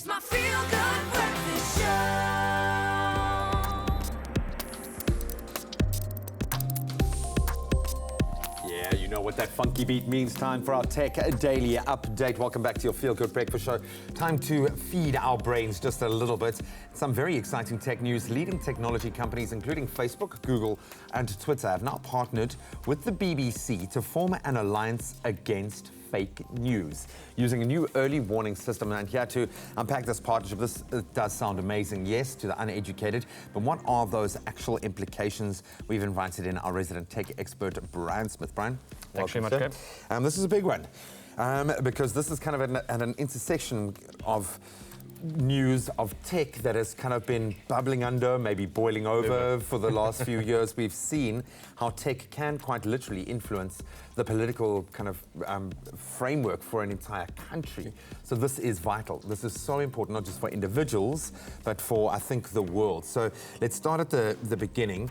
It's my feel-good breakfast show. Yeah, you know what that funky beat means. Time for our Tech Daily Update. Welcome back to your Feel Good Breakfast Show. Time to feed our brains just a little bit. Some very exciting tech news. Leading technology companies, including Facebook, Google, and Twitter, have now partnered with the BBC to form an alliance against fake news using a new early warning system. And here to unpack this partnership, this does sound amazing, yes, to the uneducated, but what are those actual implications? We've invited in our resident tech expert, Brian Smith. Brian, thanks very much, Kev. This is a big one because this is kind of at an intersection of news of tech that has kind of been bubbling under, maybe boiling over for the last few years. We've seen how tech can quite literally influence the political kind of framework for an entire country. So this is vital. This is so important, not just for individuals, but for, I think, the world. So let's start at the beginning.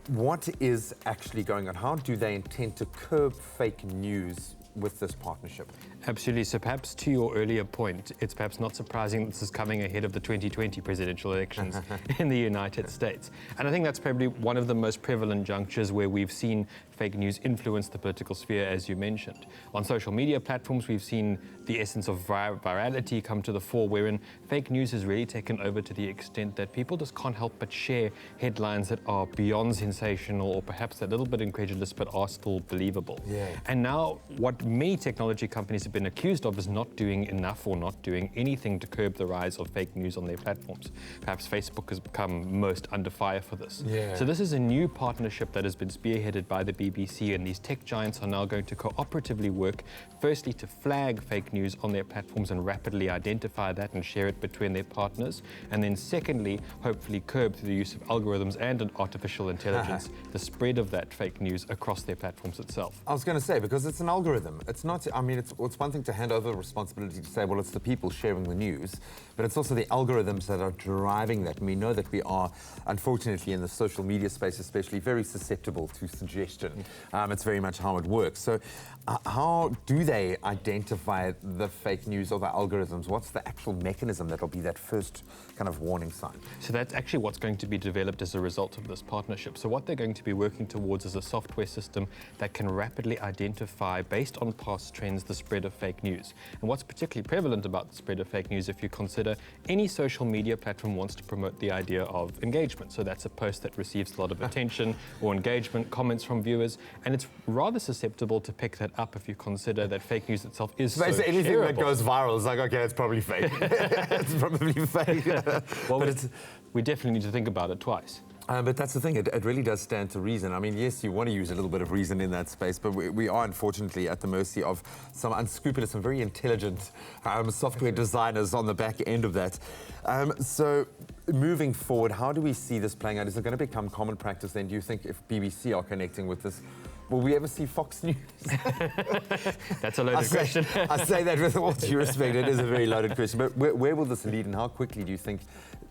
What is actually going on? How do they intend to curb fake news with this partnership? Absolutely. So perhaps to your earlier point, it's perhaps not surprising this is coming ahead of the 2020 presidential elections in the United States. And I think that's probably one of the most prevalent junctures where we've seen fake news influence the political sphere, as you mentioned. On social media platforms, we've seen the essence of virality come to the fore, wherein fake news has really taken over to the extent that people just can't help but share headlines that are beyond sensational or perhaps a little bit incredulous but are still believable. Yeah. And now what many technology companies have been accused of is not doing enough or not doing anything to curb the rise of fake news on their platforms. Perhaps Facebook has become most under fire for this. Yeah. So this is a new partnership that has been spearheaded by the BBC, and these tech giants are now going to cooperatively work, firstly to flag fake news on their platforms and rapidly identify that and share it between their partners, and then secondly, hopefully curb through the use of algorithms and artificial intelligence the spread of that fake news across their platforms itself. I was going to say, because it's an algorithm. It's not, I mean, it's one thing to hand over the responsibility to say, well, it's the people sharing the news, but it's also the algorithms that are driving that. And we know that we are, unfortunately, in the social media space especially, very susceptible to suggestion. It's very much how it works. So how do they identify the fake news or the algorithms? What's the actual mechanism that will be that first kind of warning sign? So that's actually what's going to be developed as a result of this partnership. So what they're going to be working towards is a software system that can rapidly identify, based on past trends, the spread of fake news. And what's particularly prevalent about the spread of fake news, if you consider any social media platform wants to promote the idea of engagement. So that's a post that receives a lot of attention or engagement, comments from viewers, and it's rather susceptible to pick that up if you consider that fake news itself is so Basically, anything that shareable. goes viral is like, okay, it's probably fake. It's probably fake. Well, But we definitely need to think about it twice. but that's the thing, it really does stand to reason. I mean, yes, you want to use a little bit of reason in that space, but we are unfortunately at the mercy of some unscrupulous and very intelligent software designers on the back end of that. So moving forward, how do we see this playing out? Is it going to become common practice then? Do you think if BBC are connecting with this, will we ever see Fox News? That's a loaded question. I say that with all due respect. It is a very loaded question. But where will this lead, and how quickly do you think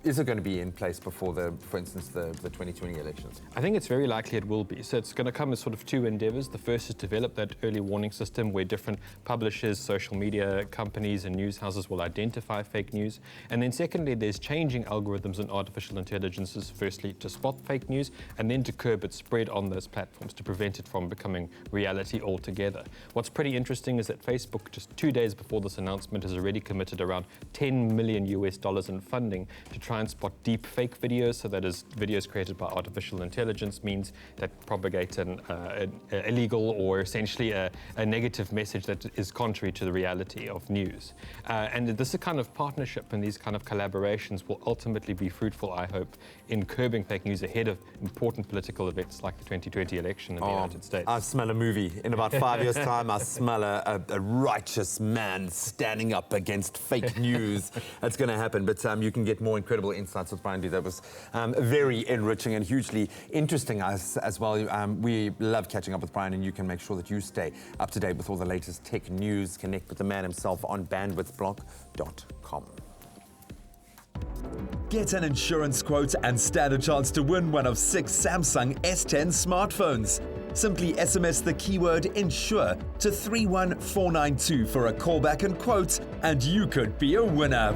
is it going to be in place before, for instance, the 2020 elections? I think it's very likely it will be. So it's going to come as sort of two endeavors. The first is to develop that early warning system where different publishers, social media companies and news houses will identify fake news. And then secondly, there's changing algorithms and artificial intelligences, firstly to spot fake news and then to curb its spread on those platforms to prevent it from becoming reality altogether. What's pretty interesting is that Facebook, just 2 days before this announcement, has already committed around $10 million in funding to try and spot deep fake videos. So that is videos created by artificial intelligence, means that propagate an illegal or essentially a negative message that is contrary to the reality of news. And this kind of partnership and these kind of collaborations will ultimately be fruitful, I hope, in curbing fake news ahead of important political events like the 2020 election in the United States. I smell a movie. In about 5 years' time, I smell a righteous man standing up against fake news. That's going to happen. But you can get more incredible insights with Brian D. That was very enriching and hugely interesting as well. We love catching up with Brian, and you can make sure that you stay up to date with all the latest tech news. Connect with the man himself on bandwidthblock.com. Get an insurance quote and stand a chance to win one of 6 Samsung S10 smartphones. Simply SMS the keyword INSURE to 31492 for a callback and quote, and you could be a winner.